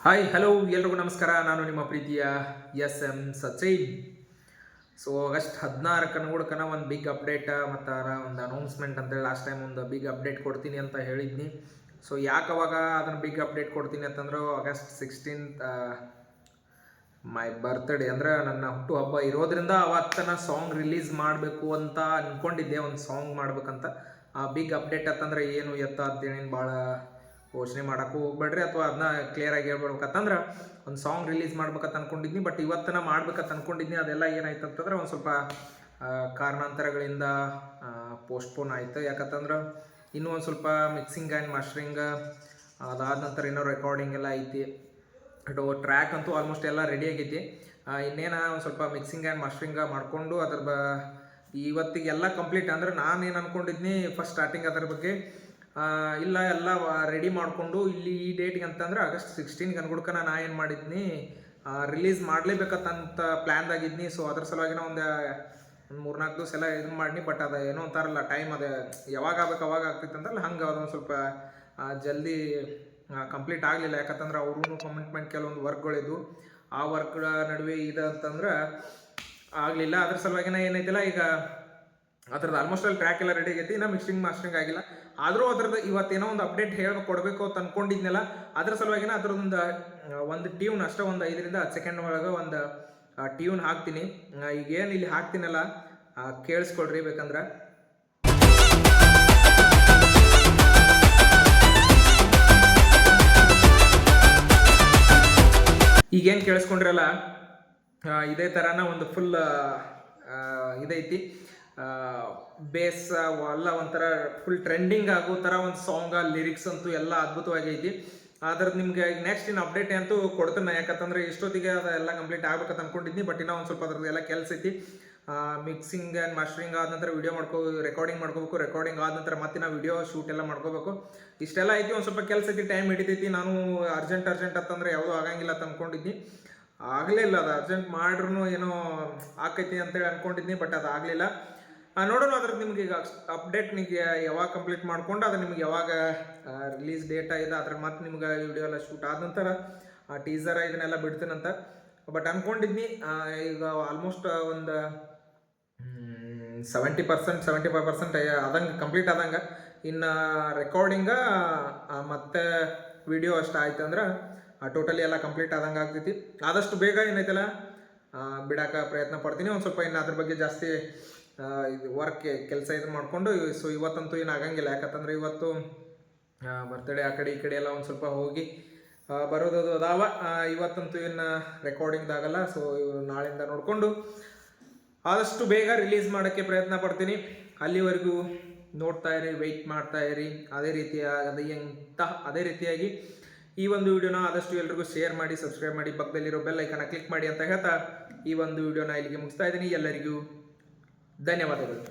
Hi hello ಎಲ್ರಿಗೂ ನಮಸ್ಕಾರ. ನಾನು ನಿಮ್ಮ ಪ್ರೀತಿಯ S M Sachin. So August 16 ಒಂದು ಬಿಗ್ ಅಪ್ಡೇಟ್ ಮತ್ತು ಒಂದು ಅನೌನ್ಸ್ಮೆಂಟ್ ಅಂತೇಳಿ ಲಾಸ್ಟ್ ಟೈಮ್ ಒಂದು ಬಿಗ್ ಅಪ್ಡೇಟ್ ಕೊಡ್ತೀನಿ ಅಂತ ಹೇಳಿದ್ನಿ. ಸೊ ಯಾಕೆ ಅವಾಗ ಅದನ್ನು ಬಿಗ್ ಅಪ್ಡೇಟ್ ಕೊಡ್ತೀನಿ ಅಂತಂದ್ರೆ ಆಗಸ್ಟ್ 16 ಮೈ ಬರ್ತ್ಡೇ ಅಂದರೆ ನನ್ನ ಹುಟ್ಟುಹಬ್ಬ ಇರೋದ್ರಿಂದ ಅವತ್ತನ ಸಾಂಗ್ ರಿಲೀಸ್ ಮಾಡಬೇಕು ಅಂತ ಅಂದ್ಕೊಂಡಿದ್ದೆ. ಒಂದು ಸಾಂಗ್ ಮಾಡ್ಬೇಕಂತ. ಬಿಗ್ ಅಪ್ಡೇಟ್ ಅಂತಂದ್ರೆ ಏನು ಎತ್ತ ಅಂತೇಳಿ ಭಾಳ ಯೋಚನೆ ಮಾಡೋಕ್ಕೂ ಹೋಗ್ಬೇಡ್ರಿ, ಅಥವಾ ಅದನ್ನ ಕ್ಲಿಯರಾಗಿ ಹೇಳ್ಬೇಕಂತಂದ್ರೆ ಒಂದು ಸಾಂಗ್ ರಿಲೀಸ್ ಮಾಡ್ಬೇಕಂತ ಅಂದ್ಕೊಂಡಿದ್ನಿ. ಬಟ್ ಇವತ್ತನ ಮಾಡ್ಬೇಕಂತ ಅಂದ್ಕೊಂಡಿದ್ನಿ. ಅದೆಲ್ಲ ಏನಾಯ್ತು ಅಂತಂದ್ರೆ ಒಂದು ಸ್ವಲ್ಪ ಕಾರಣಾಂತರಗಳಿಂದ ಪೋಸ್ಟ್ಪೋನ್ ಆಯಿತು. ಯಾಕಂತಂದ್ರೆ ಇನ್ನೂ ಒಂದು ಸ್ವಲ್ಪ ಮಿಕ್ಸಿಂಗ್ ಆ್ಯಂಡ್ ಮಾಸ್ಟರಿಂಗ್, ಅದಾದ ನಂತರ ಇನ್ನೂ ರೆಕಾರ್ಡಿಂಗ್ ಎಲ್ಲ ಐತಿ. ಟ್ರ್ಯಾಕ್ ಅಂತೂ ಆಲ್ಮೋಸ್ಟ್ ಎಲ್ಲ ರೆಡಿ ಆಗೈತಿ. ಇನ್ನೇನು ಒಂದು ಸ್ವಲ್ಪ ಮಿಕ್ಸಿಂಗ್ ಆ್ಯಂಡ್ ಮಾಸ್ಟರಿಂಗ್ ಮಾಡಿಕೊಂಡು ಇವತ್ತಿಗೆ ಎಲ್ಲ ಕಂಪ್ಲೀಟ್. ಅಂದ್ರೆ ನಾನೇನು ಅಂದ್ಕೊಂಡಿದ್ನಿ ಫಸ್ಟ್ ಸ್ಟಾರ್ಟಿಂಗ್ ಅದರ ಬಗ್ಗೆ ಇಲ್ಲ ಎಲ್ಲ ರೆಡಿ ಮಾಡಿಕೊಂಡು ಇಲ್ಲಿ ಈ ಡೇಟ್ಗೆ ಅಂತಂದ್ರೆ ಆಗಸ್ಟ್ 16 ಅನ್ಕೊಡ್ಕ ನಾ ಏನು ಮಾಡಿದ್ನಿ, ರಿಲೀಸ್ ಮಾಡಲೇಬೇಕಂತ ಪ್ಲ್ಯಾನ್ದಾಗಿದ್ನಿ. ಸೊ ಅದ್ರ ಸಲುವಾಗಿನ ಒಂದು 3-4 ದಿವಸ ಎಲ್ಲ ಇದನ್ನು ಮಾಡಿನಿ. ಬಟ್ ಅದು ಏನೋ ಅಂತಾರಲ್ಲ, ಟೈಮ್ ಅದು ಯಾವಾಗ ಆಗ್ಬೇಕು ಅವಾಗ ಆಗ್ತಿತ್ತು ಅಂದ್ರಲ್ಲ, ಹಂಗೆ ಅದೊಂದು ಸ್ವಲ್ಪ ಜಲ್ದಿ ಕಂಪ್ಲೀಟ್ ಆಗಲಿಲ್ಲ. ಯಾಕಂತಂದ್ರೆ ಅವ್ರೂ ಕಮಿಟ್ಮೆಂಟ್ ಕೆಲವೊಂದು ವರ್ಕ್ಗಳಿದ್ವು. ಆ ವರ್ಕ್ ನಡುವೆ ಇದೆ ಅಂತಂದ್ರೆ ಆಗಲಿಲ್ಲ. ಅದ್ರ ಸಲುವಾಗಿನ ಏನೈತಿಲ್ಲ, ಈಗ ಅದ್ರದ್ದು ಆಲ್ಮೋಸ್ಟ್ ಅಲ್ಲಿ ಟ್ರ್ಯಾಕ್ ಎಲ್ಲ ರೆಡಿ ಆಗೈತಿ. ಇನ್ನು ಮಿಕ್ಸಿಂಗ್ ಮಾಸ್ಟರಿಂಗ್ ಆಗಿಲ್ಲ. ಆದರೂ ಅದ್ರದ್ದು ಇವತ್ತೇನೋ ಒಂದು ಅಪ್ಡೇಟ್ ಕೊಡಬೇಕು ಅಂತ ಅಂದ್ಕೊಂಡಿದ್ನಲ್ಲ, ಅದ್ರ ಸಲುವಾಗಿನ ಒಂದು ಟ್ಯೂನ್ ಅಷ್ಟೇ, ಒಂದು 5-10 ಸೆಕೆಂಡ್ ಒಳಗೆ ಒಂದು ಟ್ಯೂನ್ ಹಾಕ್ತೀನಿ. ಈಗೇನು ಇಲ್ಲಿ ಹಾಕ್ತೀನಲ್ಲ, ಕೇಳಿಸ್ಕೊಳ್ರಿ ಬೇಕಂದ್ರೆ. ಈಗೇನು ಕೇಳಿಸ್ಕೊಂಡ್ರಲ್ಲ, ಇದೇ ಥರನ ಒಂದು ಫುಲ್ ಇದೈತಿ. ಬೇಸ್ ಎಲ್ಲ ಒಂಥರ ಫುಲ್ ಟ್ರೆಂಡಿಂಗ್ ಆಗೋ ಥರ ಒಂದು ಸಾಂಗ್, ಲಿರಿಕ್ಸ್ ಅಂತೂ ಎಲ್ಲ ಅದ್ಭುತವಾಗೈತಿ. ಅದ್ರದ್ದು ನಿಮ್ಗೆ ನೆಕ್ಸ್ಟ್ ಇನ್ನು ಅಪ್ಡೇಟ್ ಅಂತೂ ಕೊಡ್ತೇನೆ. ಯಾಕಂತಂದ್ರೆ ಇಷ್ಟೊತ್ತಿಗೆ ಅದೆಲ್ಲ ಕಂಪ್ಲೀಟ್ ಆಗ್ಬೇಕಂತ ಅಂದ್ಕೊಂಡಿದ್ನಿ. ಬಟ್ ಇನ್ನೂ ಒಂದು ಸ್ವಲ್ಪ ಅದ್ರದ್ದು ಎಲ್ಲ ಕೆಲಸ ಐತಿ. ಮಿಕ್ಸಿಂಗ್ ಆ್ಯಂಡ್ ಮಾಸ್ಟರಿಂಗ್ ಆದ ನಂತರ ರೆಕಾರ್ಡಿಂಗ್ ಮಾಡ್ಕೋಬೇಕು. ರೆಕಾರ್ಡಿಂಗ್ ಆದ ನಂತರ ಮತ್ತೆ ನಾವು ವಿಡಿಯೋ ಶೂಟ್ ಎಲ್ಲ ಮಾಡ್ಕೋಬೇಕು. ಇಷ್ಟೆಲ್ಲ ಐತಿ. ಒಂದು ಸ್ವಲ್ಪ ಕೆಲಸ ಐತಿ, ಟೈಮ್ ಹಿಡಿತೈತಿ. ನಾನು ಅರ್ಜೆಂಟ್ ಅಂತಂದ್ರೆ ಯಾವುದೂ ಆಗಂಗಿಲ್ಲ ಅಂತ ಅಂದ್ಕೊಂಡಿದ್ನಿ. ಆಗಲೇ ಇಲ್ಲ. ಅದು ಅರ್ಜೆಂಟ್ ಮಾಡ್ರೂ ಏನೋ ಆಕೈತಿ ಅಂತೇಳಿ ಅಂದ್ಕೊಂಡಿದ್ನಿ. ಬಟ್ ಅದು ಆಗಲಿಲ್ಲ. ನೋಡೋಣ ಅದ್ರದ್ದು ನಿಮ್ಗೆ ಈಗ ಅಪ್ಡೇಟ್ ನಿಮಗೆ ಯಾವಾಗ ಕಂಪ್ಲೀಟ್ ಮಾಡ್ಕೊಂಡು ಅದು ನಿಮ್ಗೆ ಯಾವಾಗ ರಿಲೀಸ್ ಡೇಟ ಇದೆ, ಅದ್ರ ಮತ್ತೆ ನಿಮ್ಗೆ ವಿಡಿಯೋ ಎಲ್ಲ ಶೂಟ್ ಆದ ನಂತರ ಟೀಸರ್ ಇದನ್ನೆಲ್ಲ ಬಿಡ್ತೀನಂತ. ಬಟ್ ಅಂದ್ಕೊಂಡಿದ್ನಿ ಈಗ ಆಲ್ಮೋಸ್ಟ್ ಒಂದು 75% ಆದಂಗೆ ಕಂಪ್ಲೀಟ್ ಆದಂಗೆ. ಇನ್ನು ರೆಕಾರ್ಡಿಂಗ ಮತ್ತು ವಿಡಿಯೋ ಅಷ್ಟು ಆಯ್ತು ಅಂದ್ರೆ ಟೋಟಲಿ ಎಲ್ಲ ಕಂಪ್ಲೀಟ್ ಆದಂಗೆ ಆಗ್ತೈತಿ. ಆದಷ್ಟು ಬೇಗ ಏನೈತಲ್ಲ ಬಿಡೋಕೆ ಪ್ರಯತ್ನ ಪಡ್ತೀನಿ. ಒಂದು ಸ್ವಲ್ಪ ಇನ್ನು ಅದ್ರ ಬಗ್ಗೆ ಜಾಸ್ತಿ ಇದು ಕೆಲಸ ಇದು ಮಾಡಿಕೊಂಡು. ಸೊ ಇವತ್ತಂತೂ ಏನು ಆಗಂಗಿಲ್ಲ. ಯಾಕಂತಂದ್ರೆ ಇವತ್ತು ಬರ್ತ್ಡೇ ಆ ಕಡೆ ಈ ಕಡೆ ಎಲ್ಲ ಒಂದು ಸ್ವಲ್ಪ ಹೋಗಿ ಬರೋದು ಅದಾವ. ಇವತ್ತಂತೂ ಏನು ರೆಕಾರ್ಡಿಂಗ್ದಾಗಲ್ಲ. ಸೊ ನಾಳೆಯಿಂದ ನೋಡಿಕೊಂಡು ಆದಷ್ಟು ಬೇಗ ರಿಲೀಸ್ ಮಾಡೋಕ್ಕೆ ಪ್ರಯತ್ನ ಪಡ್ತೀನಿ. ಅಲ್ಲಿವರೆಗೂ ನೋಡ್ತಾ ಇರಿ, ವೆಯ್ಟ್ ಮಾಡ್ತಾ ಇರಿ. ಅದೇ ರೀತಿಯಾಗಿ ಈ ಒಂದು ವಿಡಿಯೋನ ಆದಷ್ಟು ಎಲ್ರಿಗೂ ಶೇರ್ ಮಾಡಿ, ಸಬ್ಸ್ಕ್ರೈಬ್ ಮಾಡಿ, ಪಕ್ಕದಲ್ಲಿರೋ ಬೆಲ್ ಐಕನ್ನ ಕ್ಲಿಕ್ ಮಾಡಿ ಅಂತ ಹೇಳ್ತಾ ಈ ಒಂದು ವಿಡಿಯೋನ ಇಲ್ಲಿಗೆ ಮುಗಿಸ್ತಾ ಇದ್ದೀನಿ. ಎಲ್ಲರಿಗೂ ಧನ್ಯವಾದಗಳು.